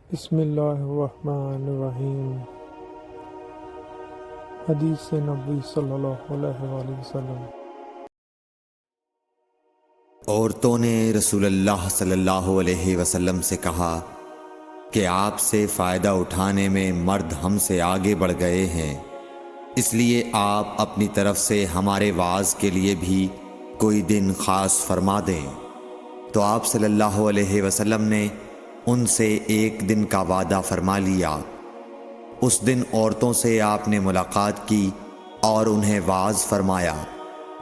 بسم اللہ الرحمن الرحیم۔ حدیث نبوی صلی اللہ علیہ وآلہ وسلم۔ عورتوں نے رسول اللہ صلی اللہ علیہ وسلم سے کہا کہ آپ سے فائدہ اٹھانے میں مرد ہم سے آگے بڑھ گئے ہیں، اس لیے آپ اپنی طرف سے ہمارے وعظ کے لیے بھی کوئی دن خاص فرما دیں۔ تو آپ صلی اللہ علیہ وسلم نے ان سے ایک دن کا وعدہ فرما لیا۔ اس دن عورتوں سے آپ نے ملاقات کی اور انہیں واعظ فرمایا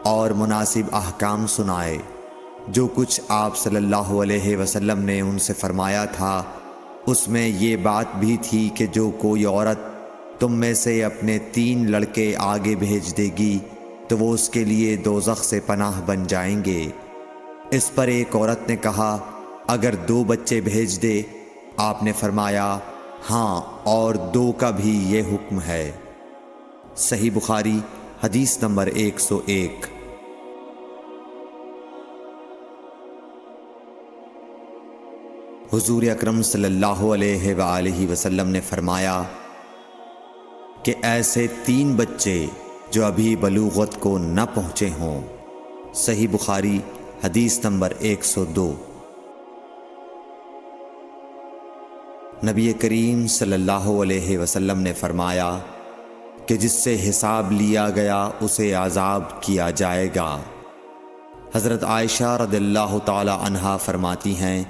اور مناسب احکام سنائے۔ جو کچھ آپ صلی اللہ علیہ وسلم نے ان سے فرمایا تھا اس میں یہ بات بھی تھی کہ جو کوئی عورت تم میں سے اپنے 3 لڑکے آگے بھیج دے گی تو وہ اس کے لیے دوزخ سے پناہ بن جائیں گے۔ اس پر ایک عورت نے کہا اگر 2 بچے بھیج دے؟ آپ نے فرمایا ہاں، اور 2 کا بھی یہ حکم ہے۔ صحیح بخاری حدیث نمبر 101۔ حضور اکرم صلی اللہ علیہ وآلہ وسلم نے فرمایا کہ ایسے 3 بچے جو ابھی بلوغت کو نہ پہنچے ہوں۔ صحیح بخاری حدیث نمبر 102۔ نبی کریم صلی اللہ علیہ وسلم نے فرمایا کہ جس سے حساب لیا گیا اسے عذاب کیا جائے گا۔ حضرت عائشہ رضی اللہ تعالی عنہا فرماتی ہیں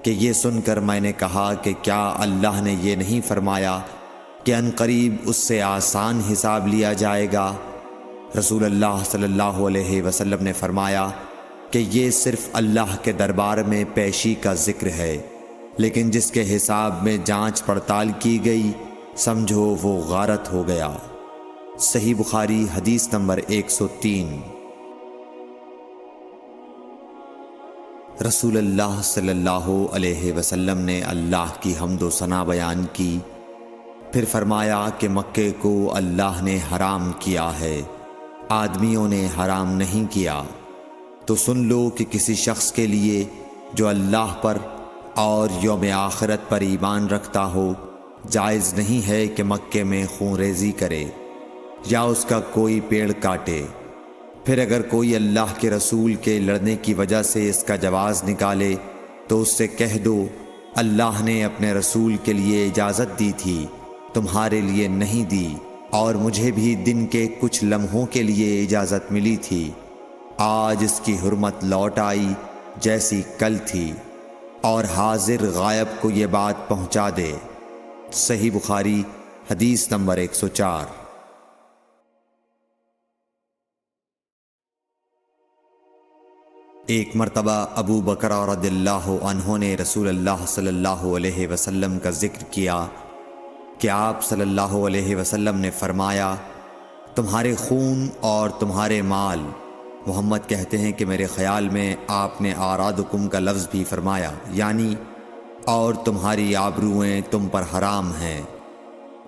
کہ یہ سن کر میں نے کہا کہ کیا اللہ نے یہ نہیں فرمایا کہ ان قریب اس سے آسان حساب لیا جائے گا؟ رسول اللہ صلی اللہ علیہ وسلم نے فرمایا کہ یہ صرف اللہ کے دربار میں پیشی کا ذکر ہے، لیکن جس کے حساب میں جانچ پڑتال کی گئی سمجھو وہ غارت ہو گیا۔ صحیح بخاری حدیث نمبر 103۔ رسول اللہ صلی اللہ علیہ وسلم نے اللہ کی حمد و ثنا بیان کی، پھر فرمایا کہ مکے کو اللہ نے حرام کیا ہے، آدمیوں نے حرام نہیں کیا۔ تو سن لو کہ کسی شخص کے لیے جو اللہ پر اور یوم آخرت پر ایمان رکھتا ہو جائز نہیں ہے کہ مکے میں خون ریزی کرے یا اس کا کوئی پیڑ کاٹے۔ پھر اگر کوئی اللہ کے رسول کے لڑنے کی وجہ سے اس کا جواز نکالے تو اس سے کہہ دو اللہ نے اپنے رسول کے لیے اجازت دی تھی، تمہارے لیے نہیں دی، اور مجھے بھی دن کے کچھ لمحوں کے لیے اجازت ملی تھی، آج اس کی حرمت لوٹ آئی جیسی کل تھی، اور حاضر غائب کو یہ بات پہنچا دے۔ صحیح بخاری حدیث نمبر 104۔ ایک مرتبہ ابو بکر رضی اللہ عنہ نے رسول اللہ صلی اللہ علیہ وسلم کا ذکر کیا کہ آپ صلی اللہ علیہ وسلم نے فرمایا تمہارے خون اور تمہارے مال، محمد کہتے ہیں کہ میرے خیال میں آپ نے آرادکم کا لفظ بھی فرمایا، یعنی اور تمہاری آبروئیں تم پر حرام ہیں،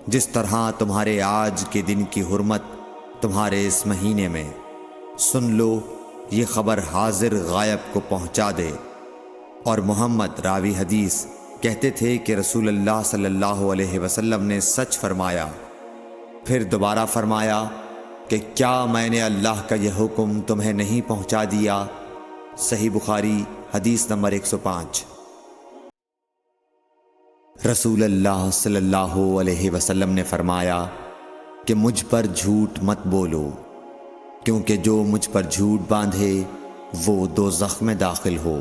جس طرح تمہارے آج کے دن کی حرمت تمہارے اس مہینے میں۔ سن لو یہ خبر حاضر غائب کو پہنچا دے۔ اور محمد راوی حدیث کہتے تھے کہ رسول اللہ صلی اللہ علیہ وسلم نے سچ فرمایا۔ پھر دوبارہ فرمایا کہ کیا میں نے اللہ کا یہ حکم تمہیں نہیں پہنچا دیا؟ صحیح بخاری حدیث نمبر 105۔ رسول اللہ صلی اللہ علیہ وسلم نے فرمایا کہ مجھ پر جھوٹ مت بولو، کیونکہ جو مجھ پر جھوٹ باندھے وہ دوزخ میں داخل ہو۔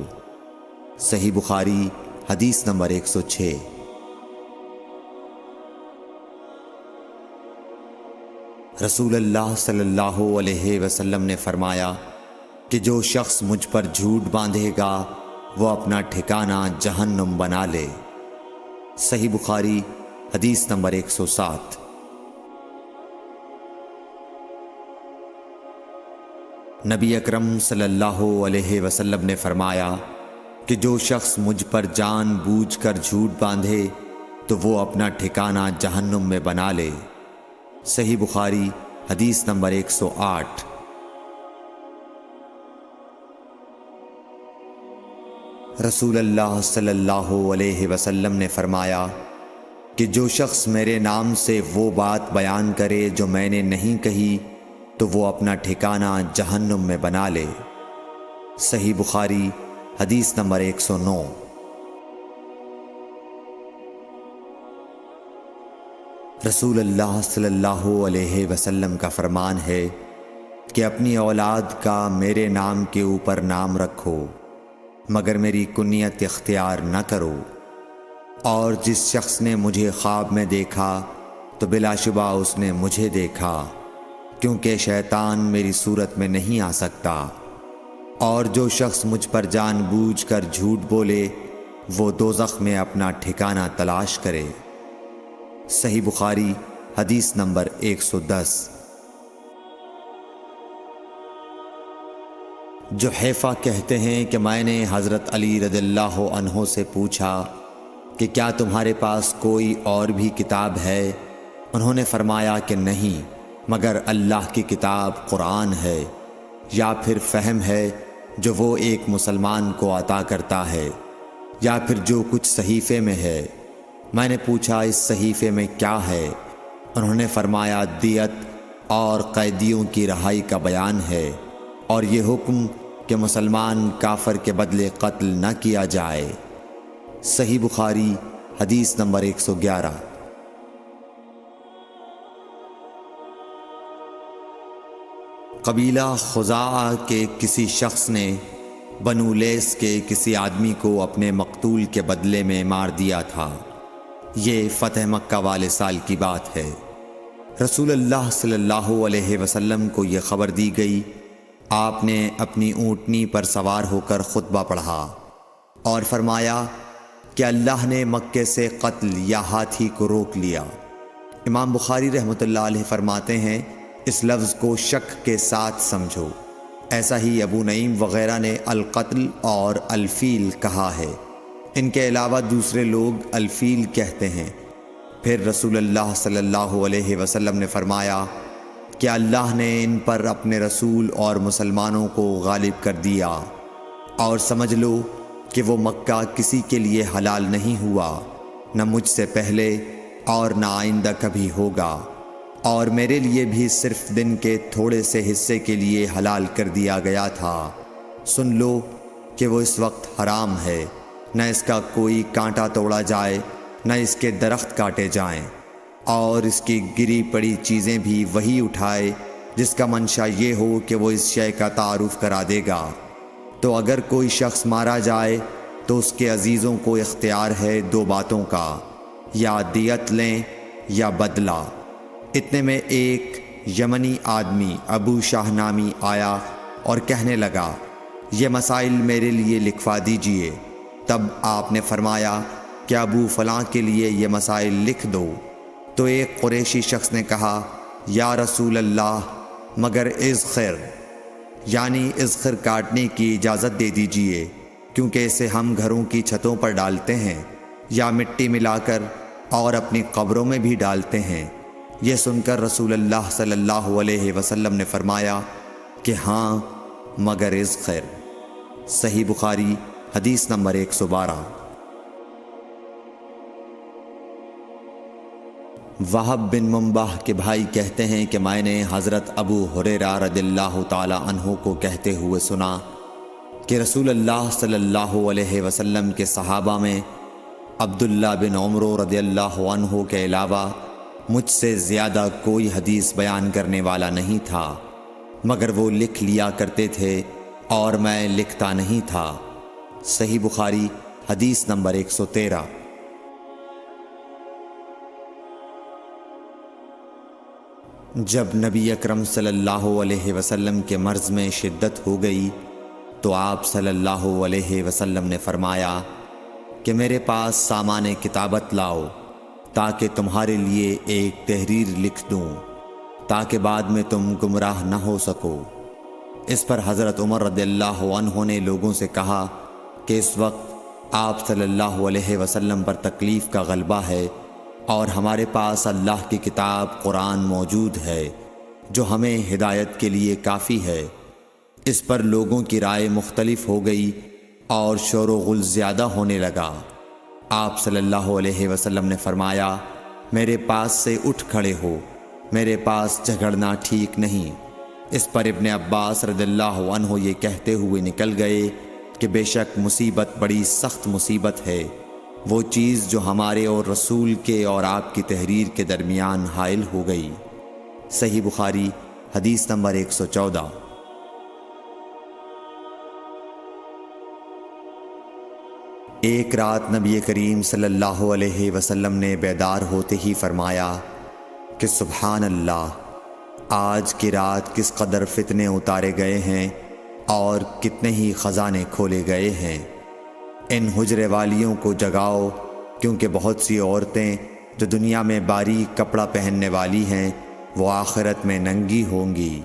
صحیح بخاری حدیث نمبر 106۔ رسول اللہ صلی اللہ علیہ وسلم نے فرمایا کہ جو شخص مجھ پر جھوٹ باندھے گا وہ اپنا ٹھکانہ جہنم بنا لے۔ صحیح بخاری حدیث نمبر 107۔ نبی اکرم صلی اللہ علیہ وسلم نے فرمایا کہ جو شخص مجھ پر جان بوجھ کر جھوٹ باندھے تو وہ اپنا ٹھکانہ جہنم میں بنا لے۔ صحیح بخاری حدیث نمبر 108۔ رسول اللہ صلی اللہ علیہ وسلم نے فرمایا کہ جو شخص میرے نام سے وہ بات بیان کرے جو میں نے نہیں کہی تو وہ اپنا ٹھکانہ جہنم میں بنا لے۔ صحیح بخاری حدیث نمبر 109۔ رسول اللہ صلی اللہ علیہ وسلم کا فرمان ہے کہ اپنی اولاد کا میرے نام کے اوپر نام رکھو مگر میری کنیت اختیار نہ کرو، اور جس شخص نے مجھے خواب میں دیکھا تو بلا شبہ اس نے مجھے دیکھا، کیونکہ شیطان میری صورت میں نہیں آ سکتا، اور جو شخص مجھ پر جان بوجھ کر جھوٹ بولے وہ دوزخ میں اپنا ٹھکانہ تلاش کرے۔ صحیح بخاری حدیث نمبر 110۔ جحیفہ کہتے ہیں کہ میں نے حضرت علی رضی اللہ عنہ سے پوچھا کہ کیا تمہارے پاس کوئی اور بھی کتاب ہے؟ انہوں نے فرمایا کہ نہیں مگر اللہ کی کتاب قرآن ہے، یا پھر فہم ہے جو وہ ایک مسلمان کو عطا کرتا ہے، یا پھر جو کچھ صحیفے میں ہے۔ میں نے پوچھا اس صحیفے میں کیا ہے؟ انہوں نے فرمایا دیت اور قیدیوں کی رہائی کا بیان ہے، اور یہ حکم کہ مسلمان کافر کے بدلے قتل نہ کیا جائے۔ صحیح بخاری حدیث نمبر 111۔ قبیلہ خزاعہ کے کسی شخص نے بنو لیس کے کسی آدمی کو اپنے مقتول کے بدلے میں مار دیا تھا۔ یہ فتح مکہ والے سال کی بات ہے۔ رسول اللہ صلی اللہ علیہ وسلم کو یہ خبر دی گئی۔ آپ نے اپنی اونٹنی پر سوار ہو کر خطبہ پڑھا اور فرمایا کہ اللہ نے مکے سے قتل یا ہاتھی کو روک لیا۔ امام بخاری رحمۃ اللہ علیہ فرماتے ہیں اس لفظ کو شک کے ساتھ سمجھو۔ ایسا ہی ابو نعیم وغیرہ نے القتل اور الفیل کہا ہے، ان کے علاوہ دوسرے لوگ الفیل کہتے ہیں۔ پھر رسول اللہ صلی اللہ علیہ وسلم نے فرمایا کہ اللہ نے ان پر اپنے رسول اور مسلمانوں کو غالب کر دیا، اور سمجھ لو کہ وہ مکہ کسی کے لیے حلال نہیں ہوا، نہ مجھ سے پہلے اور نہ آئندہ کبھی ہوگا، اور میرے لیے بھی صرف دن کے تھوڑے سے حصے کے لیے حلال کر دیا گیا تھا۔ سن لو کہ وہ اس وقت حرام ہے، نہ اس کا کوئی کانٹا توڑا جائے نہ اس کے درخت کاٹے جائیں، اور اس کی گری پڑی چیزیں بھی وہی اٹھائے جس کا منشا یہ ہو کہ وہ اس شے کا تعارف کرا دے گا۔ تو اگر کوئی شخص مارا جائے تو اس کے عزیزوں کو اختیار ہے دو باتوں کا، یا دیت لیں یا بدلہ۔ اتنے میں ایک یمنی آدمی ابو شاہ نامی آیا اور کہنے لگا یہ مسائل میرے لیے لکھوا دیجئے۔ تب آپ نے فرمایا کہ ابو فلاں کے لیے یہ مسائل لکھ دو۔ تو ایک قریشی شخص نے کہا یا رسول اللہ مگر اذخر، یعنی اذخر کاٹنے کی اجازت دے دیجئے، کیونکہ اسے ہم گھروں کی چھتوں پر ڈالتے ہیں یا مٹی ملا کر اور اپنی قبروں میں بھی ڈالتے ہیں۔ یہ سن کر رسول اللہ صلی اللہ علیہ وسلم نے فرمایا کہ ہاں مگر اذخر۔ صحیح بخاری حدیث نمبر 112۔ وہب بن منبح کے بھائی کہتے ہیں کہ میں نے حضرت ابو ہریرہ رضی اللہ تعالی عنہ کو کہتے ہوئے سنا کہ رسول اللہ صلی اللہ علیہ وسلم کے صحابہ میں عبداللہ بن عمر رضی اللہ عنہ کے علاوہ مجھ سے زیادہ کوئی حدیث بیان کرنے والا نہیں تھا، مگر وہ لکھ لیا کرتے تھے اور میں لکھتا نہیں تھا۔ صحیح بخاری حدیث نمبر 113۔ جب نبی اکرم صلی اللہ علیہ وسلم کے مرض میں شدت ہو گئی تو آپ صلی اللہ علیہ وسلم نے فرمایا کہ میرے پاس سامان کتابت لاؤ تاکہ تمہارے لیے ایک تحریر لکھ دوں تاکہ بعد میں تم گمراہ نہ ہو سکو۔ اس پر حضرت عمر رضی اللہ عنہ نے لوگوں سے کہا کہ اس وقت آپ صلی اللہ علیہ وسلم پر تکلیف کا غلبہ ہے اور ہمارے پاس اللہ کی کتاب قرآن موجود ہے جو ہمیں ہدایت کے لیے کافی ہے۔ اس پر لوگوں کی رائے مختلف ہو گئی اور شور و غل زیادہ ہونے لگا۔ آپ صلی اللہ علیہ وسلم نے فرمایا، میرے پاس سے اٹھ کھڑے ہو، میرے پاس جھگڑنا ٹھیک نہیں۔ اس پر ابن عباس رضی اللہ عنہ یہ کہتے ہوئے نکل گئے کہ بے شک مصیبت بڑی سخت مصیبت ہے، وہ چیز جو ہمارے اور رسول کے اور آپ کی تحریر کے درمیان حائل ہو گئی۔ صحیح بخاری حدیث نمبر 114۔ ایک رات نبی کریم صلی اللہ علیہ وسلم نے بیدار ہوتے ہی فرمایا کہ سبحان اللہ، آج کی رات کس قدر فتنے اتارے گئے ہیں اور کتنے ہی خزانے کھولے گئے ہیں۔ ان حجرے والیوں کو جگاؤ، کیونکہ بہت سی عورتیں جو دنیا میں باریک کپڑا پہننے والی ہیں وہ آخرت میں ننگی ہوں گی۔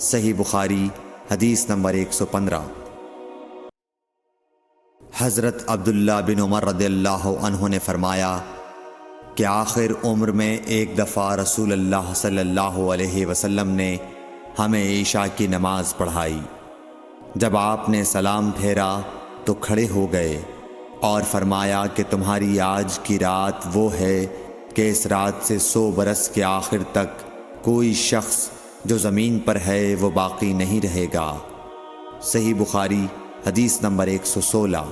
صحیح بخاری حدیث نمبر 115۔ حضرت عبداللہ بن عمر رضی اللہ عنہ نے فرمایا کہ آخر عمر میں ایک دفعہ رسول اللہ صلی اللہ علیہ وسلم نے ہمیں عشاء کی نماز پڑھائی۔ جب آپ نے سلام پھیرا تو کھڑے ہو گئے اور فرمایا کہ تمہاری آج کی رات وہ ہے کہ اس رات سے 100 برس کے آخر تک کوئی شخص جو زمین پر ہے وہ باقی نہیں رہے گا۔ صحیح بخاری حدیث نمبر 116۔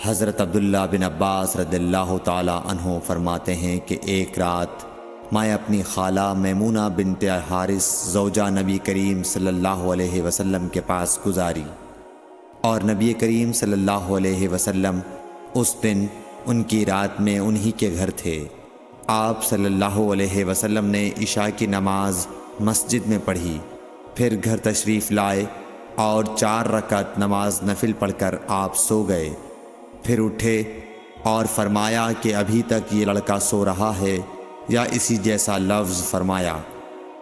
حضرت عبداللہ بن عباس رضی اللہ تعالی عنہ فرماتے ہیں کہ ایک رات میں اپنی خالہ میمونہ بنت حارث زوجہ نبی کریم صلی اللہ علیہ وسلم کے پاس گزاری، اور نبی کریم صلی اللہ علیہ وسلم اس دن ان کی رات میں انہی کے گھر تھے۔ آپ صلی اللہ علیہ وسلم نے عشاء کی نماز مسجد میں پڑھی، پھر گھر تشریف لائے اور 4 رکعت نماز نفل پڑھ کر آپ سو گئے۔ پھر اٹھے اور فرمایا کہ ابھی تک یہ لڑکا سو رہا ہے یا اسی جیسا لفظ فرمایا۔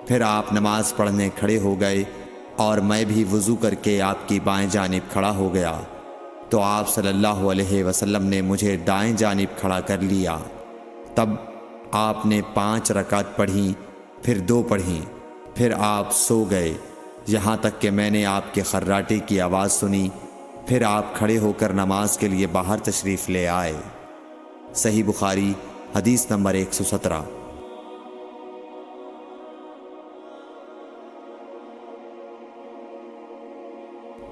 پھر آپ نماز پڑھنے کھڑے ہو گئے اور میں بھی وضو کر کے آپ کی بائیں جانب کھڑا ہو گیا، تو آپ صلی اللہ علیہ وسلم نے مجھے دائیں جانب کھڑا کر لیا۔ تب آپ نے 5 رکعت پڑھیں، پھر 2 پڑھیں، پھر آپ سو گئے، یہاں تک کہ میں نے آپ کے خراٹے کی آواز سنی۔ پھر آپ کھڑے ہو کر نماز کے لیے باہر تشریف لے آئے۔ صحیح بخاری حدیث نمبر 117۔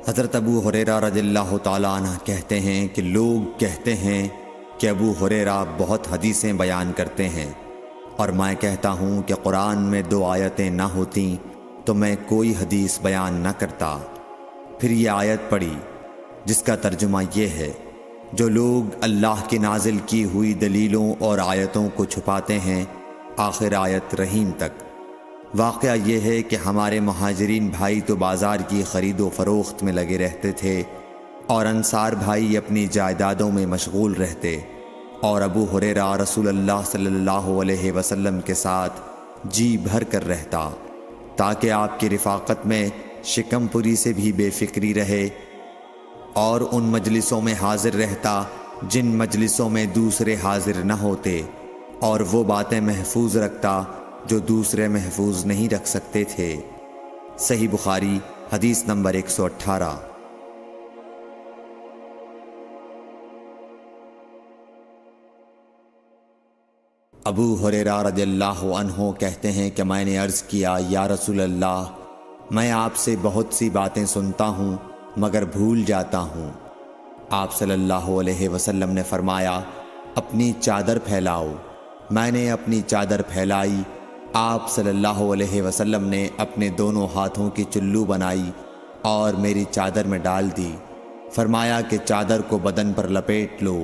حضرت ابو ہریرہ رضی اللہ تعالیٰ عنہ کہتے ہیں کہ لوگ کہتے ہیں کہ ابو ہریرہ بہت حدیثیں بیان کرتے ہیں، اور میں کہتا ہوں کہ قرآن میں 2 آیتیں نہ ہوتیں تو میں کوئی حدیث بیان نہ کرتا۔ پھر یہ آیت پڑھی جس کا ترجمہ یہ ہے، جو لوگ اللہ کی نازل کی ہوئی دلیلوں اور آیتوں کو چھپاتے ہیں، آخر آیت رحیم تک۔ واقعہ یہ ہے کہ ہمارے مہاجرین بھائی تو بازار کی خرید و فروخت میں لگے رہتے تھے، اور انصار بھائی اپنی جائیدادوں میں مشغول رہتے، اور ابو ہریرہ رسول اللہ صلی اللہ علیہ وسلم کے ساتھ جی بھر کر رہتا، تاکہ آپ کی رفاقت میں شکم پوری سے بھی بے فکری رہے، اور ان مجلسوں میں حاضر رہتا جن مجلسوں میں دوسرے حاضر نہ ہوتے، اور وہ باتیں محفوظ رکھتا جو دوسرے محفوظ نہیں رکھ سکتے تھے۔ صحیح بخاری حدیث نمبر 118۔ ابو ہریرہ رضی اللہ عنہ کہتے ہیں کہ میں نے عرض کیا، یا رسول اللہ، میں آپ سے بہت سی باتیں سنتا ہوں مگر بھول جاتا ہوں۔ آپ صلی اللہ علیہ وسلم نے فرمایا، اپنی چادر پھیلاؤ۔ میں نے اپنی چادر پھیلائی، آپ صلی اللہ علیہ وسلم نے اپنے دونوں ہاتھوں کی چلو بنائی اور میری چادر میں ڈال دی۔ فرمایا کہ چادر کو بدن پر لپیٹ لو۔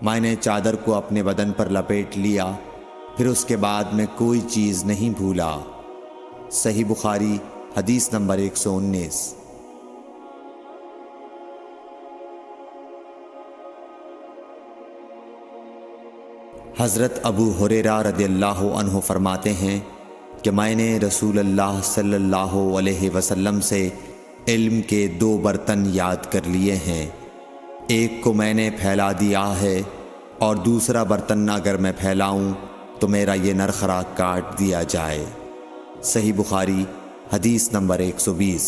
میں نے چادر کو اپنے بدن پر لپیٹ لیا، پھر اس کے بعد میں کوئی چیز نہیں بھولا۔ صحیح بخاری حدیث نمبر 119۔ حضرت ابو ہریرہ رضی اللہ عنہ فرماتے ہیں کہ میں نے رسول اللہ صلی اللہ علیہ وسلم سے علم کے 2 برتن یاد کر لیے ہیں، ایک کو میں نے پھیلا دیا ہے اور دوسرا برتن اگر میں پھیلاؤں تو میرا یہ نرخراک کاٹ دیا جائے۔ صحیح بخاری حدیث نمبر 120۔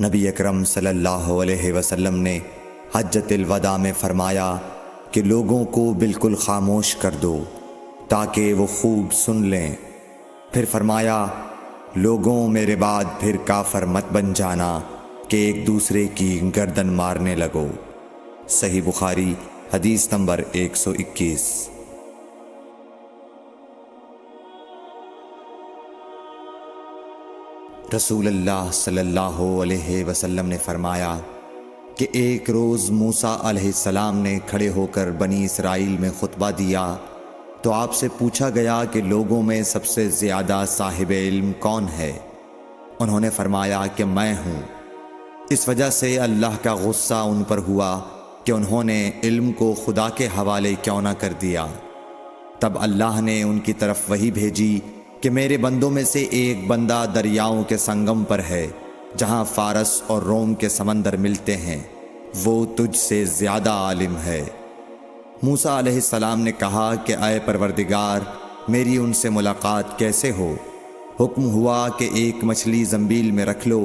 نبی اکرم صلی اللہ علیہ وسلم نے حجۃ الوداع میں فرمایا کہ لوگوں کو بالکل خاموش کر دو تاکہ وہ خوب سن لیں۔ پھر فرمایا لوگوں میرے بعد پھر کافر مت بن جانا کہ ایک دوسرے کی گردن مارنے لگو۔ صحیح بخاری حدیث نمبر 121۔ رسول اللہ صلی اللہ علیہ وسلم نے فرمایا کہ ایک روز موسیٰ علیہ السلام نے کھڑے ہو کر بنی اسرائیل میں خطبہ دیا تو آپ سے پوچھا گیا کہ لوگوں میں سب سے زیادہ صاحب علم کون ہے؟ انہوں نے فرمایا کہ میں ہوں۔ اس وجہ سے اللہ کا غصہ ان پر ہوا کہ انہوں نے علم کو خدا کے حوالے کیوں نہ کر دیا۔ تب اللہ نے ان کی طرف وحی بھیجی کہ میرے بندوں میں سے ایک بندہ دریاؤں کے سنگم پر ہے جہاں فارس اور روم کے سمندر ملتے ہیں، وہ تجھ سے زیادہ عالم ہے۔ موسیٰ علیہ السلام نے کہا کہ اے پروردگار، میری ان سے ملاقات کیسے ہو؟ حکم ہوا کہ ایک مچھلی زنبیل میں رکھ لو،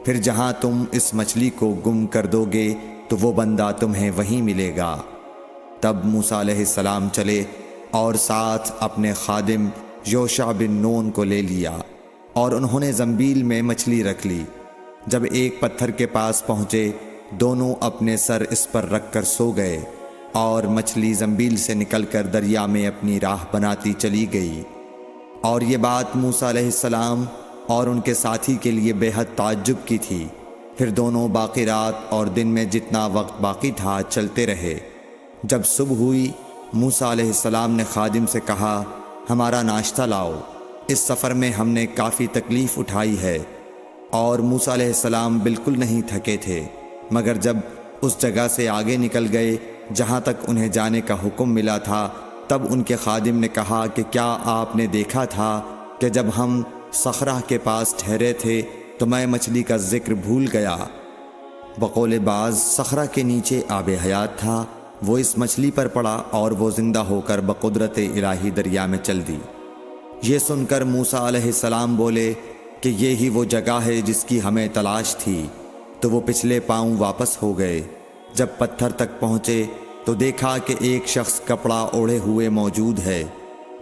پھر جہاں تم اس مچھلی کو گم کر دو گے تو وہ بندہ تمہیں وہیں ملے گا۔ تب موسیٰ علیہ السلام چلے اور ساتھ اپنے خادم یوشع بن نون کو لے لیا اور انہوں نے زنبیل میں مچھلی رکھ لی۔ جب ایک پتھر کے پاس پہنچے دونوں اپنے سر اس پر رکھ کر سو گئے اور مچھلی زنبیل سے نکل کر دریا میں اپنی راہ بناتی چلی گئی۔ اور یہ بات موسیٰ علیہ السلام اور ان کے ساتھی کے لیے بے حد تعجب کی تھی۔ پھر دونوں باقی رات اور دن میں جتنا وقت باقی تھا چلتے رہے۔ جب صبح ہوئی موسیٰ علیہ السلام نے خادم سے کہا ہمارا ناشتہ لاؤ، اس سفر میں ہم نے کافی تکلیف اٹھائی ہے۔ اور موسیٰ علیہ السلام بالکل نہیں تھکے تھے، مگر جب اس جگہ سے آگے نکل گئے جہاں تک انہیں جانے کا حکم ملا تھا تب ان کے خادم نے کہا کہ کیا آپ نے دیکھا تھا کہ جب ہم صخرہ کے پاس ٹھہرے تھے تو میں مچھلی کا ذکر بھول گیا؟ بقول بعض صخرہ کے نیچے آب حیات تھا، وہ اس مچھلی پر پڑا اور وہ زندہ ہو کر بقدرت الہی دریا میں چل دی۔ یہ سن کر موسیٰ علیہ السلام بولے کہ یہی وہ جگہ ہے جس کی ہمیں تلاش تھی، تو وہ پچھلے پاؤں واپس ہو گئے۔ جب پتھر تک پہنچے تو دیکھا کہ ایک شخص کپڑا اوڑھے ہوئے موجود ہے۔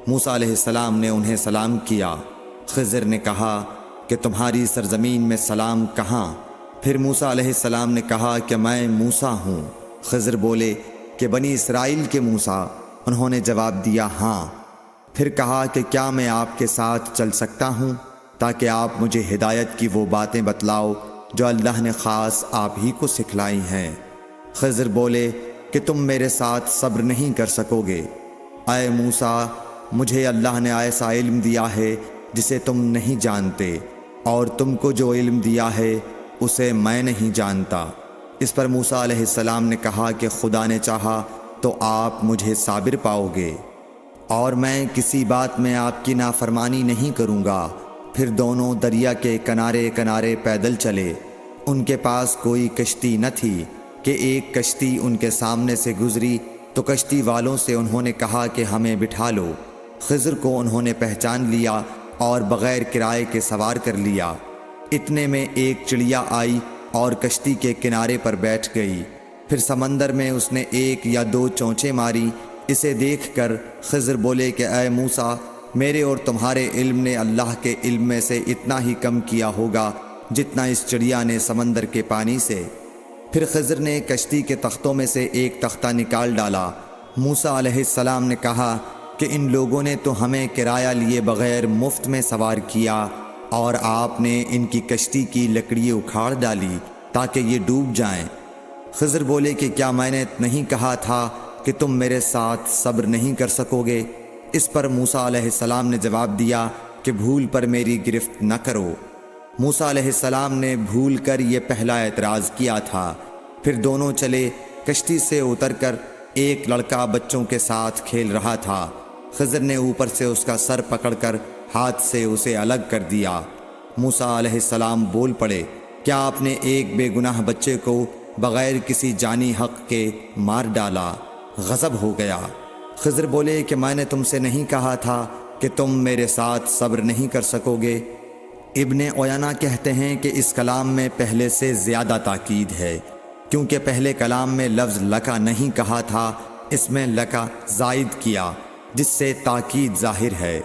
موسیٰ علیہ السلام نے انہیں سلام کیا۔ خضر نے کہا کہ تمہاری سرزمین میں سلام کہاں؟ پھر موسیٰ علیہ السلام نے کہا کہ میں موسیٰ ہوں۔ خضر بولے کہ بنی اسرائیل کے موسیٰ؟ انہوں نے جواب دیا ہاں۔ پھر کہا کہ کیا میں آپ کے ساتھ چل سکتا ہوں تاکہ آپ مجھے ہدایت کی وہ باتیں بتلاؤ جو اللہ نے خاص آپ ہی کو سکھلائی ہیں؟ خضر بولے کہ تم میرے ساتھ صبر نہیں کر سکو گے۔ اے موسیٰ، مجھے اللہ نے ایسا علم دیا ہے جسے تم نہیں جانتے، اور تم کو جو علم دیا ہے اسے میں نہیں جانتا۔ اس پر موسیٰ علیہ السلام نے کہا کہ خدا نے چاہا تو آپ مجھے صابر پاؤ گے، اور میں کسی بات میں آپ کی نافرمانی نہیں کروں گا۔ پھر دونوں دریا کے کنارے کنارے پیدل چلے۔ ان کے پاس کوئی کشتی نہ تھی کہ ایک کشتی ان کے سامنے سے گزری تو کشتی والوں سے انہوں نے کہا کہ ہمیں بٹھا لو۔ خضر کو انہوں نے پہچان لیا اور بغیر کرائے کے سوار کر لیا۔ اتنے میں ایک چڑیا آئی اور کشتی کے کنارے پر بیٹھ گئی۔ پھر سمندر میں اس نے ایک یا دو چونچیں ماری۔ اسے دیکھ کر خضر بولے کہ اے موسیٰ، میرے اور تمہارے علم نے اللہ کے علم میں سے اتنا ہی کم کیا ہوگا جتنا اس چڑیا نے سمندر کے پانی سے۔ پھر خضر نے کشتی کے تختوں میں سے ایک تختہ نکال ڈالا۔ موسیٰ علیہ السلام نے کہا کہ ان لوگوں نے تو ہمیں کرایہ لیے بغیر مفت میں سوار کیا، اور آپ نے ان کی کشتی کی لکڑی اکھاڑ ڈالی تاکہ یہ ڈوب جائیں۔ خضر بولے کہ کیا میں نے نہیں کہا تھا کہ تم میرے ساتھ صبر نہیں کر سکو گے؟ اس پر موسیٰ علیہ السلام نے جواب دیا کہ بھول پر میری گرفت نہ کرو۔ موسیٰ علیہ السلام نے بھول کر یہ پہلا اعتراض کیا تھا۔ پھر دونوں چلے۔ کشتی سے اتر کر ایک لڑکا بچوں کے ساتھ کھیل رہا تھا۔ خضر نے اوپر سے اس کا سر پکڑ کر ہاتھ سے اسے الگ کر دیا۔ موسیٰ علیہ السلام بول پڑے، کیا آپ نے ایک بے گناہ بچے کو بغیر کسی جانی حق کے مار ڈالا؟ غضب ہو گیا۔ خضر بولے کہ میں نے تم سے نہیں کہا تھا کہ تم میرے ساتھ صبر نہیں کر سکو گے؟ ابن عیینہ کہتے ہیں کہ اس کلام میں پہلے سے زیادہ تاکید ہے، کیونکہ پہلے کلام میں لفظ لکا نہیں کہا تھا، اس میں لکا زائد کیا، جس سے تاکید ظاہر ہے۔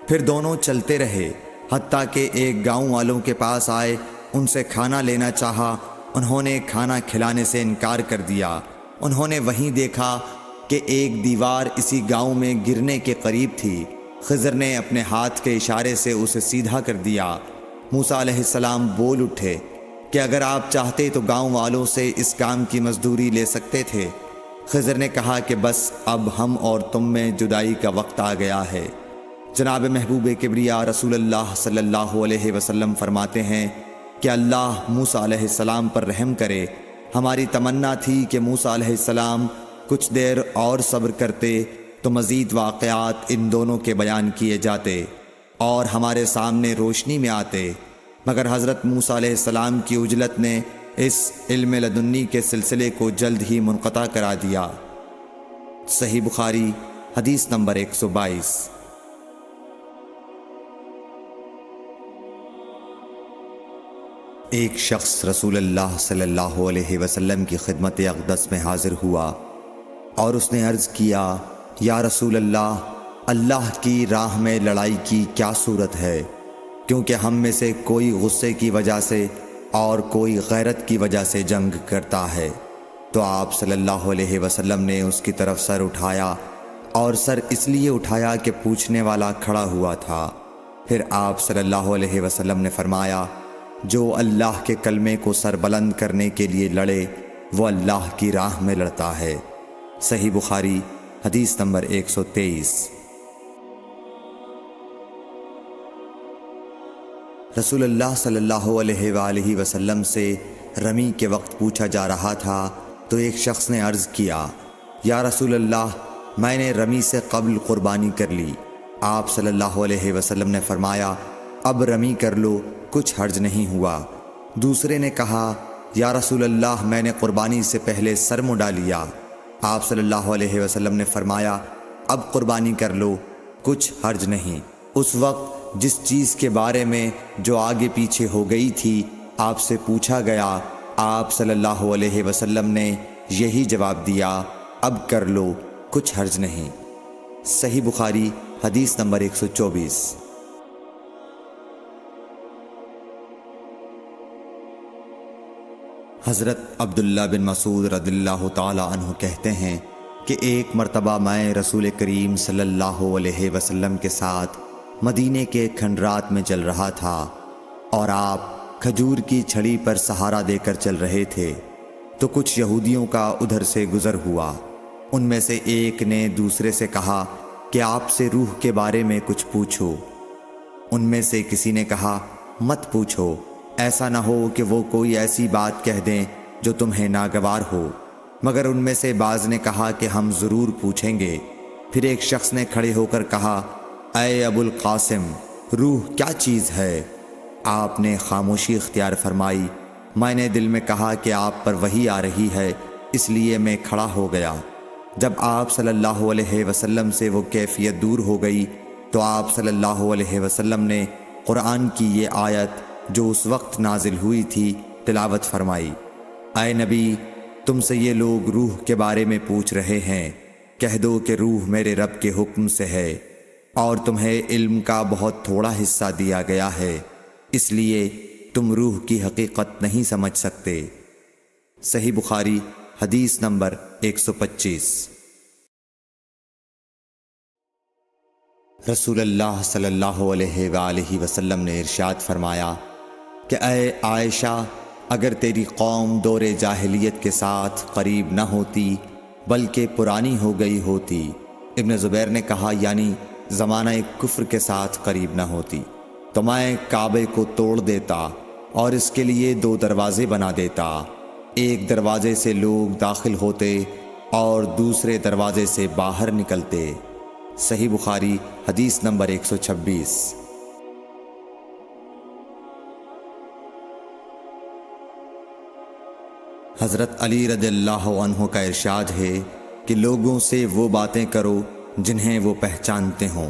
پھر دونوں چلتے رہے، حتیٰ کہ ایک گاؤں والوں کے پاس آئے، ان سے کھانا لینا چاہا، انہوں نے کھانا کھلانے سے انکار کر دیا۔ انہوں نے وہیں دیکھا کہ ایک دیوار اسی گاؤں میں گرنے کے قریب تھی۔ خضر نے اپنے ہاتھ کے اشارے سے اسے سیدھا کر دیا۔ موسیٰ علیہ السلام بول اٹھے کہ اگر آپ چاہتے تو گاؤں والوں سے اس کام کی مزدوری لے سکتے تھے۔ خضر نے کہا کہ بس اب ہم اور تم میں جدائی کا وقت آ گیا ہے۔ جناب محبوب کبریا رسول اللہ صلی اللہ علیہ وسلم فرماتے ہیں کہ اللہ موسیٰ علیہ السلام پر رحم کرے۔ ہماری تمنا تھی کہ موسیٰ علیہ السلام کچھ دیر اور صبر کرتے تو مزید واقعات ان دونوں کے بیان کیے جاتے اور ہمارے سامنے روشنی میں آتے، مگر حضرت موسیٰ علیہ السلام کی عجلت نے اس علم لدنی کے سلسلے کو جلد ہی منقطع کرا دیا۔ صحیح بخاری حدیث نمبر 122۔ ایک شخص رسول اللہ صلی اللہ علیہ وسلم کی خدمت اقدس میں حاضر ہوا اور اس نے عرض کیا، یا رسول اللہ، اللہ کی راہ میں لڑائی کی کیا صورت ہے؟ کیونکہ ہم میں سے کوئی غصے کی وجہ سے اور کوئی غیرت کی وجہ سے جنگ کرتا ہے۔ تو آپ صلی اللہ علیہ وسلم نے اس کی طرف سر اٹھایا، اور سر اس لیے اٹھایا کہ پوچھنے والا کھڑا ہوا تھا۔ پھر آپ صلی اللہ علیہ وسلم نے فرمایا، جو اللہ کے کلمے کو سر بلند کرنے کے لیے لڑے وہ اللہ کی راہ میں لڑتا ہے۔ صحیح بخاری حدیث نمبر 123۔ رسول اللہ صلی اللہ علیہ وآلہ وسلم سے رمی کے وقت پوچھا جا رہا تھا تو ایک شخص نے عرض کیا، یا رسول اللہ، میں نے رمی سے قبل قربانی کر لی۔ آپ صلی اللہ علیہ وسلم نے فرمایا، اب رمی کر لو، کچھ حرج نہیں ہوا۔ دوسرے نے کہا، یا رسول اللہ، میں نے قربانی سے پہلے سر مڈا لیا۔ آپ صلی اللہ علیہ وسلم نے فرمایا، اب قربانی کر لو، کچھ حرج نہیں۔ اس وقت جس چیز کے بارے میں جو آگے پیچھے ہو گئی تھی آپ سے پوچھا گیا، آپ صلی اللہ علیہ وسلم نے یہی جواب دیا، اب کر لو، کچھ حرج نہیں۔ صحیح بخاری حدیث نمبر 124۔ حضرت عبداللہ بن مسعود رضی اللہ تعالی عنہ کہتے ہیں کہ ایک مرتبہ میں رسول کریم صلی اللہ علیہ وسلم کے ساتھ مدینے کے کھنڈرات میں چل رہا تھا اور آپ کھجور کی چھڑی پر سہارا دے کر چل رہے تھے، تو کچھ یہودیوں کا ادھر سے گزر ہوا۔ ان میں سے ایک نے دوسرے سے کہا کہ آپ سے روح کے بارے میں کچھ پوچھو۔ ان میں سے کسی نے کہا، مت پوچھو، ایسا نہ ہو کہ وہ کوئی ایسی بات کہہ دیں جو تمہیں ناگوار ہو۔ مگر ان میں سے بعض نے کہا کہ ہم ضرور پوچھیں گے۔ پھر ایک شخص نے کھڑے ہو کر کہا، اے ابو القاسم، روح کیا چیز ہے؟ آپ نے خاموشی اختیار فرمائی۔ میں نے دل میں کہا کہ آپ پر وحی آ رہی ہے، اس لیے میں کھڑا ہو گیا۔ جب آپ صلی اللہ علیہ وسلم سے وہ کیفیت دور ہو گئی تو آپ صلی اللہ علیہ وسلم نے قرآن کی یہ آیت جو اس وقت نازل ہوئی تھی تلاوت فرمائی، اے نبی، تم سے یہ لوگ روح کے بارے میں پوچھ رہے ہیں، کہہ دو کہ روح میرے رب کے حکم سے ہے، اور تمہیں علم کا بہت تھوڑا حصہ دیا گیا ہے، اس لیے تم روح کی حقیقت نہیں سمجھ سکتے۔ صحیح بخاری حدیث نمبر 125۔ رسول اللہ صلی اللہ علیہ وآلہ وسلم نے ارشاد فرمایا کہ اے عائشہ، اگر تیری قوم دور جاہلیت کے ساتھ قریب نہ ہوتی بلکہ پرانی ہو گئی ہوتی، ابن زبیر نے کہا یعنی زمانہ کفر کے ساتھ قریب نہ ہوتی، تو میں کعبے کو توڑ دیتا اور اس کے لیے 2 دروازے بنا دیتا، ایک دروازے سے لوگ داخل ہوتے اور دوسرے دروازے سے باہر نکلتے۔ صحیح بخاری حدیث نمبر 126۔ حضرت علی رضی اللہ عنہ کا ارشاد ہے کہ لوگوں سے وہ باتیں کرو جنہیں وہ پہچانتے ہوں،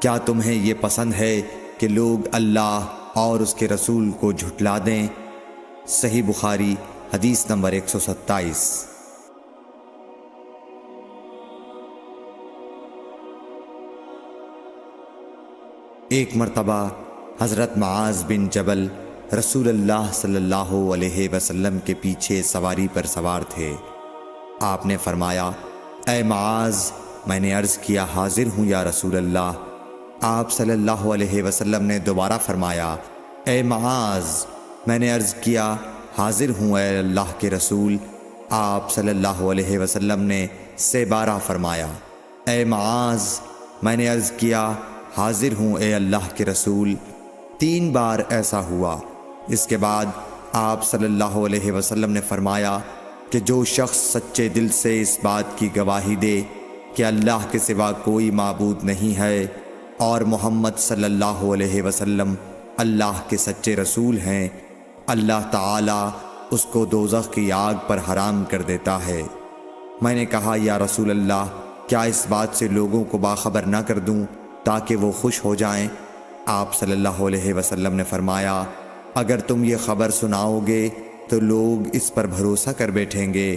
کیا تمہیں یہ پسند ہے کہ لوگ اللہ اور اس کے رسول کو جھٹلا دیں؟ صحیح بخاری حدیث نمبر 127۔ ایک مرتبہ حضرت معاذ بن جبل رسول اللہ صلی اللہ علیہ وسلم کے پیچھے سواری پر سوار تھے۔ آپ نے فرمایا، اے معاذ، میں نے عرض کیا حاضر ہوں یا رسول اللہ۔ آپ صلی اللہ علیہ وسلم نے دوبارہ فرمایا، اے معاذ، میں نے عرض کیا حاضر ہوں اے اللہ کے رسول۔ آپ صلی اللہ علیہ وسلم نے سے بارہ فرمایا، اے معاذ، میں نے عرض کیا حاضر ہوں اے اللہ کے رسول۔ 3 بار ایسا ہوا۔ اس کے بعد آپ صلی اللہ علیہ وسلم نے فرمایا کہ جو شخص سچے دل سے اس بات کی گواہی دے کہ اللہ کے سوا کوئی معبود نہیں ہے اور محمد صلی اللہ علیہ وسلم اللہ کے سچے رسول ہیں، اللہ تعالیٰ اس کو دوزخ کی آگ پر حرام کر دیتا ہے۔ میں نے کہا، یا رسول اللہ، کیا اس بات سے لوگوں کو باخبر نہ کر دوں تاکہ وہ خوش ہو جائیں؟ آپ صلی اللہ علیہ وسلم نے فرمایا، اگر تم یہ خبر سناؤ گے تو لوگ اس پر بھروسہ کر بیٹھیں گے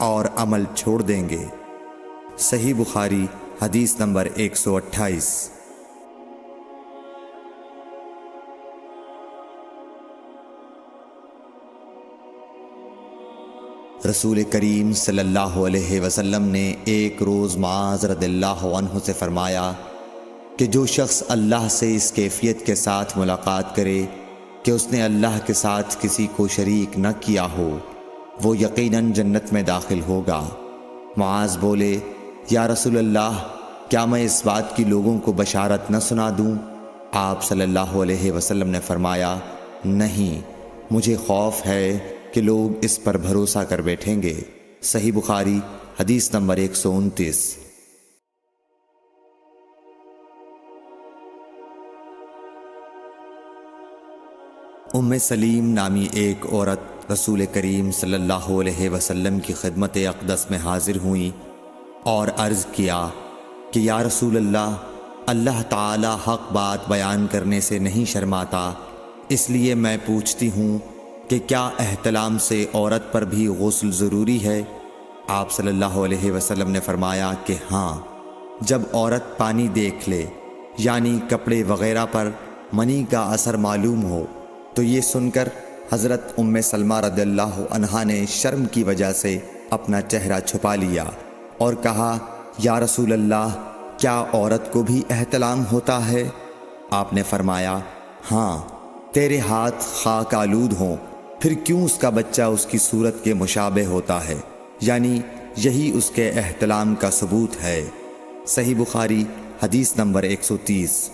اور عمل چھوڑ دیں گے۔ صحیح بخاری حدیث نمبر 128۔ رسول کریم صلی اللہ علیہ وسلم نے ایک روز معاذ رضی اللہ عنہ سے فرمایا کہ جو شخص اللہ سے اس کیفیت کے ساتھ ملاقات کرے کہ اس نے اللہ کے ساتھ کسی کو شریک نہ کیا ہو، وہ یقیناً جنت میں داخل ہوگا۔ معاذ بولے، یا رسول اللہ، کیا میں اس بات کی لوگوں کو بشارت نہ سنا دوں؟ آپ صلی اللہ علیہ وسلم نے فرمایا، نہیں، مجھے خوف ہے کہ لوگ اس پر بھروسہ کر بیٹھیں گے۔ صحیح بخاری حدیث نمبر 129۔ ام سلیم نامی ایک عورت رسول کریم صلی اللہ علیہ وسلم کی خدمت اقدس میں حاضر ہوئیں اور عرض کیا کہ یا رسول اللہ، اللہ تعالی حق بات بیان کرنے سے نہیں شرماتا، اس لیے میں پوچھتی ہوں کہ کیا احتلام سے عورت پر بھی غسل ضروری ہے؟ آپ صلی اللہ علیہ وسلم نے فرمایا کہ ہاں، جب عورت پانی دیکھ لے، یعنی کپڑے وغیرہ پر منی کا اثر معلوم ہو۔ تو یہ سن کر حضرت ام سلمہ رضی اللہ عنہا نے شرم کی وجہ سے اپنا چہرہ چھپا لیا اور کہا، یا رسول اللہ، کیا عورت کو بھی احتلام ہوتا ہے؟ آپ نے فرمایا، ہاں، تیرے ہاتھ خاک آلود ہوں، پھر کیوں اس کا بچہ اس کی صورت کے مشابہ ہوتا ہے؟ یعنی یہی اس کے احتلام کا ثبوت ہے۔ صحیح بخاری حدیث نمبر 130۔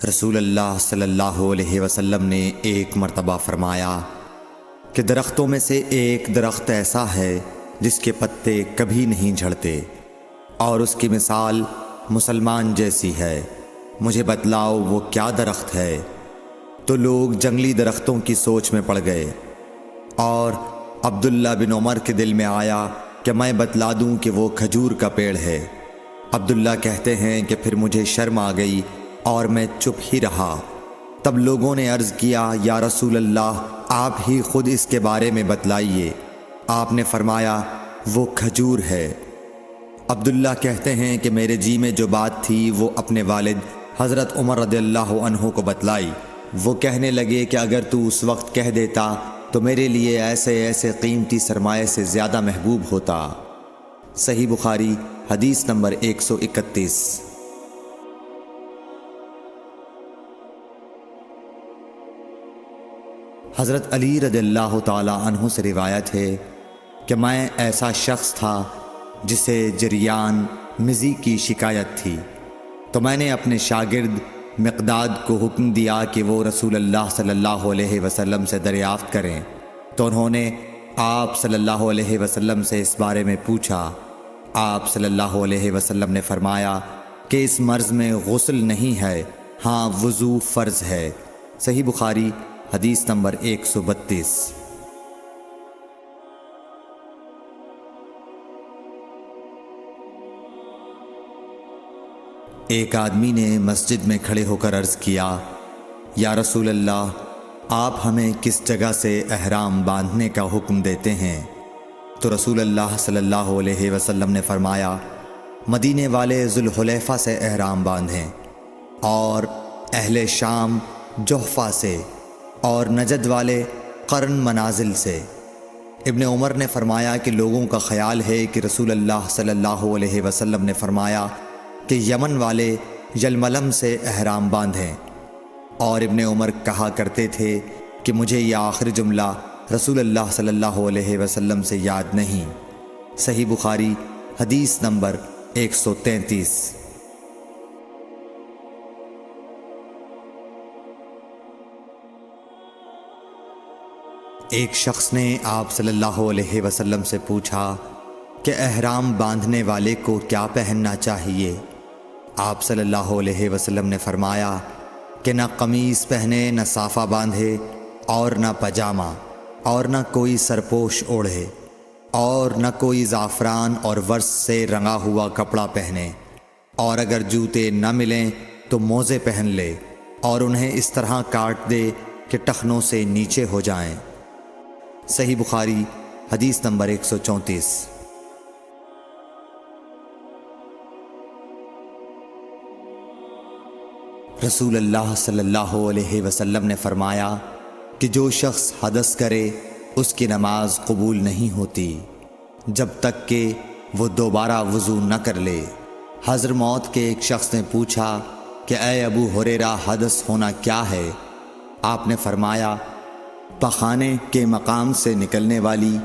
رسول اللہ صلی اللہ علیہ وسلم نے ایک مرتبہ فرمایا کہ درختوں میں سے ایک درخت ایسا ہے جس کے پتے کبھی نہیں جھڑتے، اور اس کی مثال مسلمان جیسی ہے، مجھے بتلاؤ وہ کیا درخت ہے؟ تو لوگ جنگلی درختوں کی سوچ میں پڑ گئے، اور عبداللہ بن عمر کے دل میں آیا کہ میں بتلا دوں کہ وہ کھجور کا پیڑ ہے۔ عبداللہ کہتے ہیں کہ پھر مجھے شرم آ گئی اور میں چپ ہی رہا۔ تب لوگوں نے عرض کیا، یا رسول اللہ، آپ ہی خود اس کے بارے میں بتلائیے۔ آپ نے فرمایا، وہ کھجور ہے۔ عبداللہ کہتے ہیں کہ میرے جی میں جو بات تھی وہ اپنے والد حضرت عمر رضی اللہ عنہ کو بتلائی۔ وہ کہنے لگے کہ اگر تو اس وقت کہہ دیتا تو میرے لیے ایسے ایسے قیمتی سرمایے سے زیادہ محبوب ہوتا۔ صحیح بخاری حدیث نمبر 131۔ حضرت علی رضی اللہ تعالی عنہ سے روایت ہے کہ میں ایسا شخص تھا جسے جریان مزی کی شکایت تھی، تو میں نے اپنے شاگرد مقداد کو حکم دیا کہ وہ رسول اللہ صلی اللہ علیہ وسلم سے دریافت کریں، تو انہوں نے آپ صلی اللہ علیہ وسلم سے اس بارے میں پوچھا۔ آپ صلی اللہ علیہ وسلم نے فرمایا کہ اس مرض میں غسل نہیں ہے، ہاں وضو فرض ہے۔ صحیح بخاری حدیث نمبر 132۔ ایک آدمی نے مسجد میں کھڑے ہو کر عرض کیا، یا رسول اللہ، آپ ہمیں کس جگہ سے احرام باندھنے کا حکم دیتے ہیں؟ تو رسول اللہ صلی اللہ علیہ وسلم نے فرمایا، مدینے والے ذوالحلیفہ سے احرام باندھیں، اور اہل شام جحفہ سے، اور نجد والے قرن منازل سے۔ ابن عمر نے فرمایا کہ لوگوں کا خیال ہے کہ رسول اللہ صلی اللہ علیہ وسلم نے فرمایا کہ یمن والے یلملم سے احرام باندھیں، اور ابن عمر کہا کرتے تھے کہ مجھے یہ آخری جملہ رسول اللہ صلی اللہ علیہ وسلم سے یاد نہیں۔ صحیح بخاری حدیث نمبر 133۔ ایک شخص نے آپ صلی اللہ علیہ وسلم سے پوچھا کہ احرام باندھنے والے کو کیا پہننا چاہیے؟ آپ صلی اللہ علیہ وسلم نے فرمایا کہ نہ قمیص پہنے، نہ صافہ باندھے، اور نہ پاجامہ، اور نہ کوئی سرپوش اوڑھے، اور نہ کوئی زعفران اور ورس سے رنگا ہوا کپڑا پہنے، اور اگر جوتے نہ ملیں تو موزے پہن لے، اور انہیں اس طرح کاٹ دے کہ ٹخنوں سے نیچے ہو جائیں۔ صحیح بخاری حدیث نمبر 134۔ رسول اللہ صلی اللہ علیہ وسلم نے فرمایا کہ جو شخص حدث کرے اس کی نماز قبول نہیں ہوتی جب تک کہ وہ دوبارہ وضو نہ کر لے۔ حضرموت کے ایک شخص نے پوچھا کہ اے ابو ہریرہ، حدث ہونا کیا ہے؟ آپ نے فرمایا، پخانے کے مقام سے نکلنے والی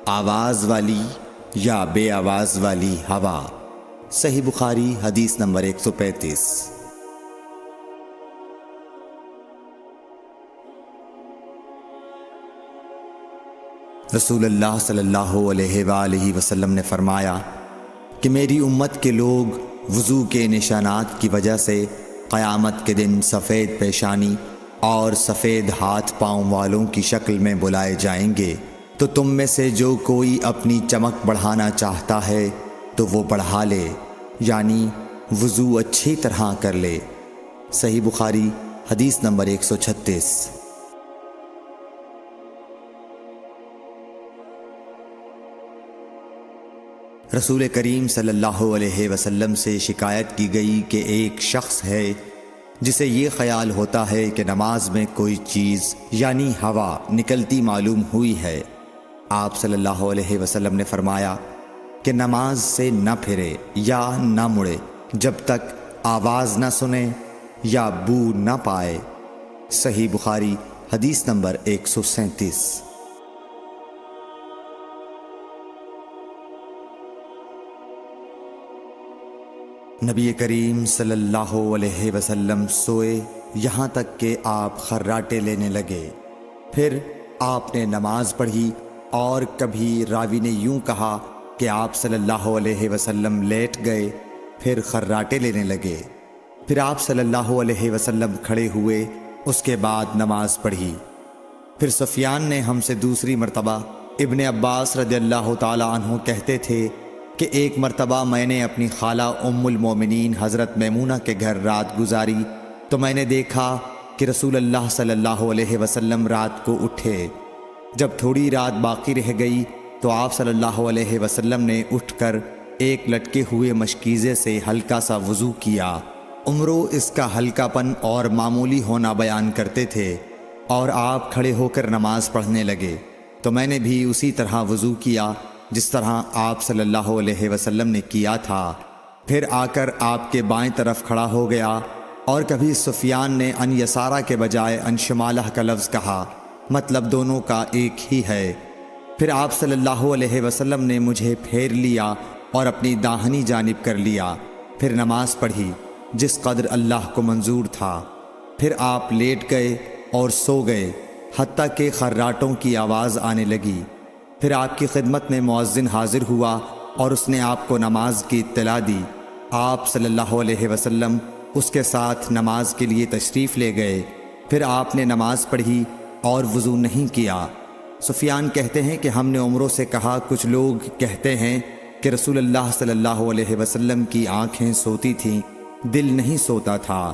آواز والی یا بے آواز والی ہوا۔ صحیح بخاری حدیث نمبر 135۔ رسول اللہ صلی اللہ علیہ وآلہ وسلم نے فرمایا کہ میری امت کے لوگ وضو کے نشانات کی وجہ سے قیامت کے دن سفید پیشانی اور سفید ہاتھ پاؤں والوں کی شکل میں بلائے جائیں گے، تو تم میں سے جو کوئی اپنی چمک بڑھانا چاہتا ہے تو وہ بڑھا لے، یعنی وضو اچھی طرح کر لے۔ صحیح بخاری حدیث نمبر 136۔ رسول کریم صلی اللہ علیہ وسلم سے شکایت کی گئی کہ ایک شخص ہے جسے یہ خیال ہوتا ہے کہ نماز میں کوئی چیز یعنی ہوا نکلتی معلوم ہوئی ہے۔ آپ صلی اللہ علیہ وسلم نے فرمایا کہ نماز سے نہ پھرے یا نہ مڑے جب تک آواز نہ سنے یا بو نہ پائے۔ صحیح بخاری حدیث نمبر 137۔ نبی کریم صلی اللہ علیہ وسلم سوئے یہاں تک کہ آپ خراٹے لینے لگے، پھر آپ نے نماز پڑھی، اور کبھی راوی نے یوں کہا کہ آپ صلی اللہ علیہ وسلم لیٹ گئے، پھر خراٹے لینے لگے، پھر آپ صلی اللہ علیہ وسلم کھڑے ہوئے، اس کے بعد نماز پڑھی۔ پھر سفیان نے ہم سے دوسری مرتبہ، ابن عباس رضی اللہ تعالی عنہ کہتے تھے کہ ایک مرتبہ میں نے اپنی خالہ ام المومنین حضرت میمونہ کے گھر رات گزاری تو میں نے دیکھا کہ رسول اللہ صلی اللہ علیہ وسلم رات کو اٹھے۔ جب تھوڑی رات باقی رہ گئی تو آپ صلی اللہ علیہ وسلم نے اٹھ کر ایک لٹکے ہوئے مشکیزے سے ہلکا سا وضو کیا۔ عمرو اس کا ہلکا پن اور معمولی ہونا بیان کرتے تھے، اور آپ کھڑے ہو کر نماز پڑھنے لگے تو میں نے بھی اسی طرح وضو کیا جس طرح آپ صلی اللہ علیہ وسلم نے کیا تھا، پھر آ کر آپ کے بائیں طرف کھڑا ہو گیا، اور کبھی سفیان نے ان یسارہ کے بجائے ان شمالہ کا لفظ کہا، مطلب دونوں کا ایک ہی ہے۔ پھر آپ صلی اللہ علیہ وسلم نے مجھے پھیر لیا اور اپنی داہنی جانب کر لیا، پھر نماز پڑھی جس قدر اللہ کو منظور تھا، پھر آپ لیٹ گئے اور سو گئے حتیٰ کہ خراٹوں کی آواز آنے لگی۔ پھر آپ کی خدمت میں مؤذن حاضر ہوا اور اس نے آپ کو نماز کی اطلاع دی۔ آپ صلی اللہ علیہ وسلم اس کے ساتھ نماز کے لیے تشریف لے گئے، پھر آپ نے نماز پڑھی اور وضو نہیں کیا۔ سفیان کہتے ہیں کہ ہم نے عمروں سے کہا، کچھ لوگ کہتے ہیں کہ رسول اللہ صلی اللہ علیہ وسلم کی آنکھیں سوتی تھیں دل نہیں سوتا تھا۔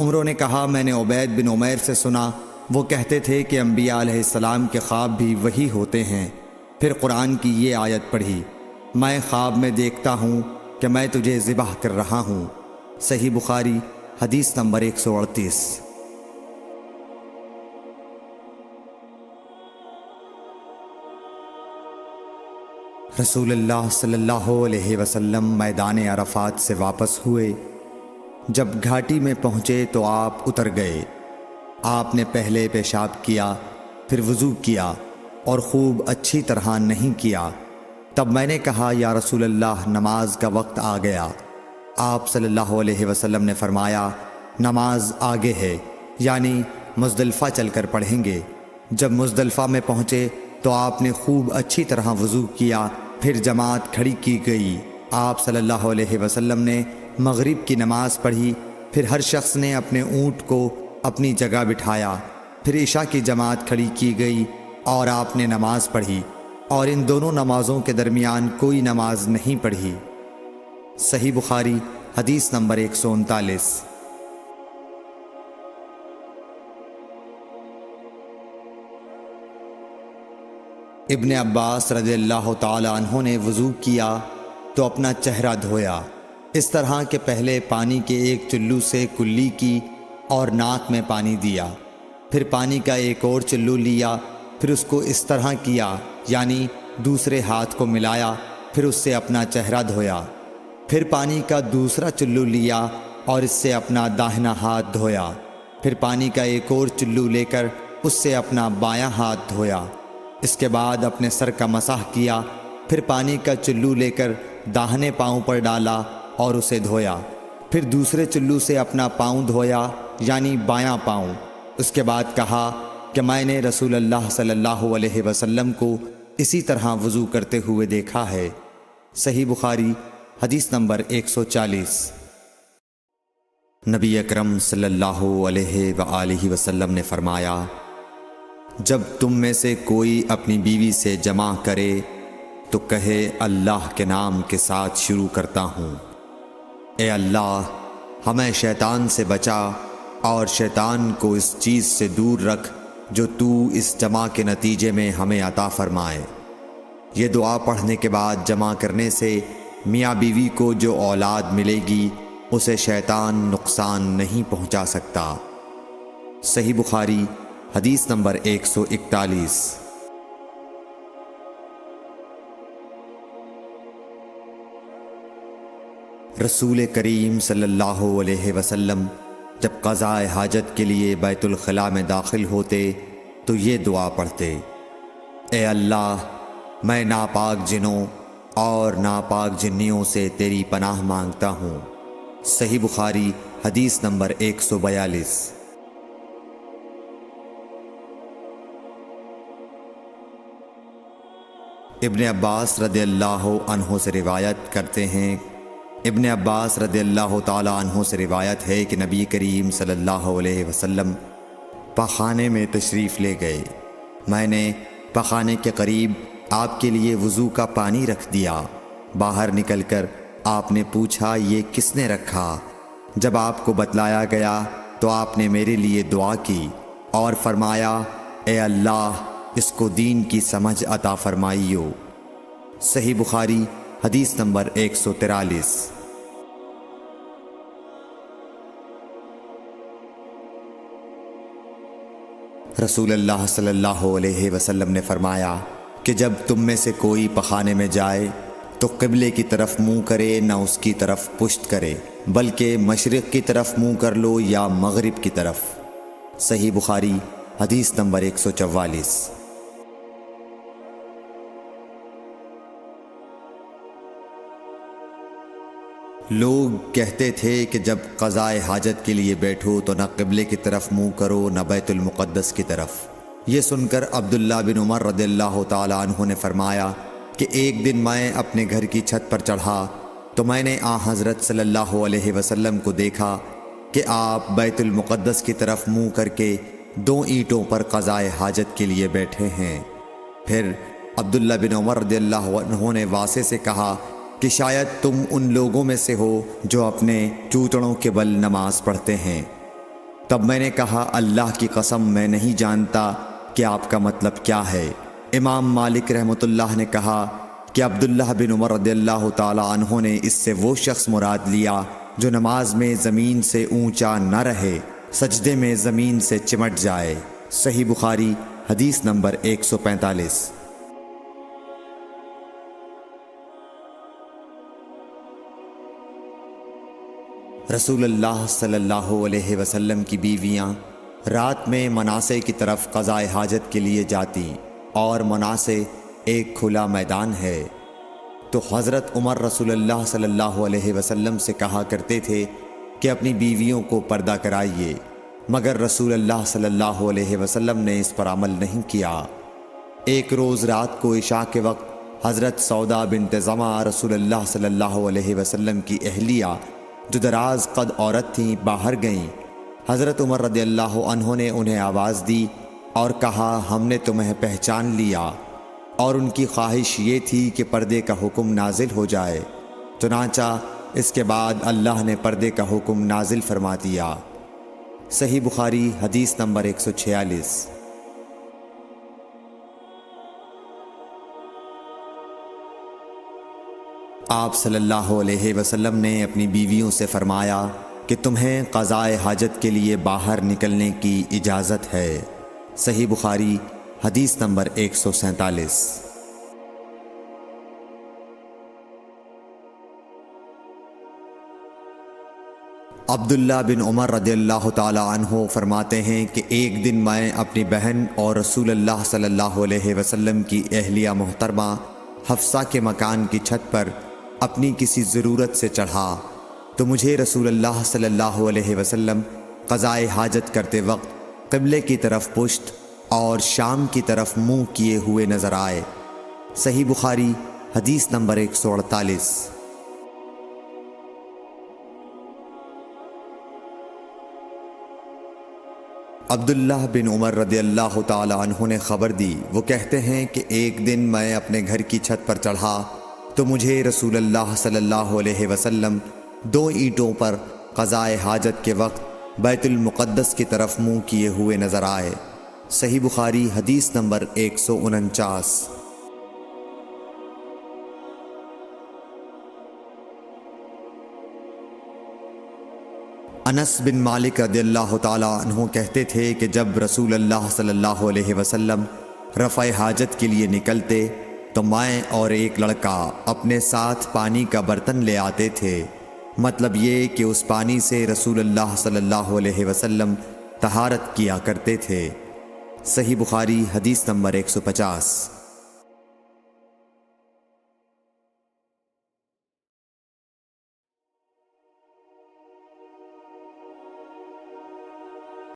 عمروں نے کہا میں نے عبید بن عمیر سے سنا، وہ کہتے تھے کہ انبیاء علیہ السلام کے خواب بھی وہی ہوتے ہیں۔ پھر قرآن کی یہ آیت پڑھی، میں خواب میں دیکھتا ہوں کہ میں تجھے ذبح کر رہا ہوں۔ صحیح بخاری حدیث نمبر 138۔ رسول اللہ صلی اللہ علیہ وسلم میدان عرفات سے واپس ہوئے۔ جب گھاٹی میں پہنچے تو آپ اتر گئے۔ آپ نے پہلے پیشاب کیا، پھر وضو کیا اور خوب اچھی طرح نہیں کیا۔ تب میں نے کہا یا رسول اللہ، نماز کا وقت آ گیا۔ آپ صلی اللہ علیہ وسلم نے فرمایا نماز آگے ہے، یعنی مزدلفہ چل کر پڑھیں گے۔ جب مزدلفہ میں پہنچے تو آپ نے خوب اچھی طرح وضو کیا، پھر جماعت کھڑی کی گئی۔ آپ صلی اللہ علیہ وسلم نے مغرب کی نماز پڑھی، پھر ہر شخص نے اپنے اونٹ کو اپنی جگہ بٹھایا، پھر عشاء کی جماعت کھڑی کی گئی اور آپ نے نماز پڑھی، اور ان دونوں نمازوں کے درمیان کوئی نماز نہیں پڑھی۔ صحیح بخاری حدیث نمبر 139۔ ابن عباس رضی اللہ تعالی عنہ نے وضو کیا تو اپنا چہرہ دھویا، اس طرح کہ پہلے پانی کے ایک چلو سے کلی کی اور ناک میں پانی دیا، پھر پانی کا ایک اور چلو لیا، پھر اس کو اس طرح کیا، یعنی دوسرے ہاتھ کو ملایا، پھر اس سے اپنا چہرہ دھویا، پھر پانی کا دوسرا چلو لیا اور اس سے اپنا داہنا ہاتھ دھویا، پھر پانی کا ایک اور چلو لے کر اس سے اپنا بایاں ہاتھ دھویا، اس کے بعد اپنے سر کا مسح کیا، پھر پانی کا چلو لے کر داہنے پاؤں پر ڈالا اور اسے دھویا، پھر دوسرے چلو سے اپنا پاؤں دھویا، یعنی بایاں پاؤں۔ اس کے بعد کہا کہ میں نے رسول اللہ صلی اللہ علیہ وسلم کو اسی طرح وضو کرتے ہوئے دیکھا ہے۔ صحیح بخاری حدیث نمبر 140۔ نبی اکرم صلی اللہ علیہ وآلہ وسلم نے فرمایا جب تم میں سے کوئی اپنی بیوی سے جمع کرے تو کہے اللہ کے نام کے ساتھ شروع کرتا ہوں، اے اللہ ہمیں شیطان سے بچا اور شیطان کو اس چیز سے دور رکھ جو تو اس جمع کے نتیجے میں ہمیں عطا فرمائے۔ یہ دعا پڑھنے کے بعد جمع کرنے سے میاں بیوی کو جو اولاد ملے گی اسے شیطان نقصان نہیں پہنچا سکتا۔ صحیح بخاری حدیث نمبر 141۔ رسول کریم صلی اللہ علیہ وسلم جب قضاء حاجت کے لیے بیت الخلاء میں داخل ہوتے تو یہ دعا پڑھتے، اے اللہ میں ناپاک جنوں اور ناپاک جنیوں سے تیری پناہ مانگتا ہوں۔ صحیح بخاری حدیث نمبر 142۔ ابن عباس رضی اللہ عنہ سے روایت کرتے ہیں، ابن عباس رضی اللہ تعالی عنہ سے روایت ہے کہ نبی کریم صلی اللہ علیہ وسلم پخانے میں تشریف لے گئے۔ میں نے پخانے کے قریب آپ کے لیے وضو کا پانی رکھ دیا۔ باہر نکل کر آپ نے پوچھا یہ کس نے رکھا؟ جب آپ کو بتلایا گیا تو آپ نے میرے لیے دعا کی اور فرمایا اے اللہ اس کو دین کی سمجھ عطا فرمائیو۔ صحیح بخاری حدیث نمبر 143۔ رسول اللہ صلی اللہ علیہ وسلم نے فرمایا کہ جب تم میں سے کوئی پخانے میں جائے تو قبلے کی طرف منہ کرے نہ اس کی طرف پشت کرے، بلکہ مشرق کی طرف منہ کر لو یا مغرب کی طرف۔ صحیح بخاری حدیث نمبر 144۔ لوگ کہتے تھے کہ جب قضاء حاجت کے لیے بیٹھو تو نہ قبلے کی طرف منہ کرو نہ بیت المقدس کی طرف۔ یہ سن کر عبداللہ بن عمر رضی اللہ تعالی عنہ نے فرمایا کہ ایک دن میں اپنے گھر کی چھت پر چڑھا تو میں نے حضرت صلی اللہ علیہ وسلم کو دیکھا کہ آپ بیت المقدس کی طرف منہ کر کے 2 اینٹوں پر قضاء حاجت کے لیے بیٹھے ہیں۔ پھر عبداللہ بن عمر رضی اللہ عنہ نے واسع سے کہا کہ شاید تم ان لوگوں میں سے ہو جو اپنے چوتڑوں کے بل نماز پڑھتے ہیں۔ تب میں نے کہا اللہ کی قسم میں نہیں جانتا کہ آپ کا مطلب کیا ہے۔ امام مالک رحمۃ اللہ نے کہا کہ عبداللہ بن عمر رضی اللہ تعالی عنہ نے اس سے وہ شخص مراد لیا جو نماز میں زمین سے اونچا نہ رہے، سجدے میں زمین سے چمٹ جائے۔ صحیح بخاری حدیث نمبر 145۔ رسول اللہ صلی اللہ علیہ وسلم کی بیویاں رات میں مناسے کی طرف قضاء حاجت کے لیے جاتی، اور مناسے ایک کھلا میدان ہے، تو حضرت عمر رسول اللہ صلی اللہ علیہ وسلم سے کہا کرتے تھے کہ اپنی بیویوں کو پردہ کرائیے، مگر رسول اللہ صلی اللہ علیہ وسلم نے اس پر عمل نہیں کیا۔ ایک روز رات کو عشاء کے وقت حضرت سودا بنت زمعہ رسول اللہ صلی اللہ علیہ وسلم کی اہلیہ جو دراز قد عورت تھیں باہر گئیں۔ حضرت عمر رضی اللہ عنہ نے انہیں آواز دی اور کہا ہم نے تمہیں پہچان لیا، اور ان کی خواہش یہ تھی کہ پردے کا حکم نازل ہو جائے، چنانچہ اس کے بعد اللہ نے پردے کا حکم نازل فرما دیا۔ صحیح بخاری حدیث نمبر 146۔ آپ صلی اللہ علیہ وسلم نے اپنی بیویوں سے فرمایا کہ تمہیں قضاء حاجت کے لیے باہر نکلنے کی اجازت ہے۔ صحیح بخاری حدیث نمبر 147۔ عبداللہ بن عمر رضی اللہ تعالی عنہ فرماتے ہیں کہ ایک دن میں اپنی بہن اور رسول اللہ صلی اللہ علیہ وسلم کی اہلیہ محترمہ حفصہ کے مکان کی چھت پر اپنی کسی ضرورت سے چڑھا، تو مجھے رسول اللہ صلی اللہ علیہ وسلم قضاء حاجت کرتے وقت قبلے کی طرف پشت اور شام کی طرف منہ کیے ہوئے نظر آئے۔ صحیح بخاری حدیث نمبر 148۔ عبداللہ بن عمر رضی اللہ تعالی عنہ نے خبر دی، وہ کہتے ہیں کہ ایک دن میں اپنے گھر کی چھت پر چڑھا تو مجھے رسول اللہ صلی اللہ علیہ وسلم 2 اینٹوں پر قضاء حاجت کے وقت بیت المقدس کی طرف منہ کیے ہوئے نظر آئے۔ صحیح بخاری حدیث نمبر 149۔ انس بن مالک رضی اللہ تعالی عنہ کہتے تھے کہ جب رسول اللہ صلی اللہ علیہ وسلم رفع حاجت کے لیے نکلتے تو میں اور ایک لڑکا اپنے ساتھ پانی کا برتن لے آتے تھے، مطلب یہ کہ اس پانی سے رسول اللہ صلی اللہ علیہ وسلم طہارت کیا کرتے تھے۔ صحیح بخاری حدیث نمبر 150۔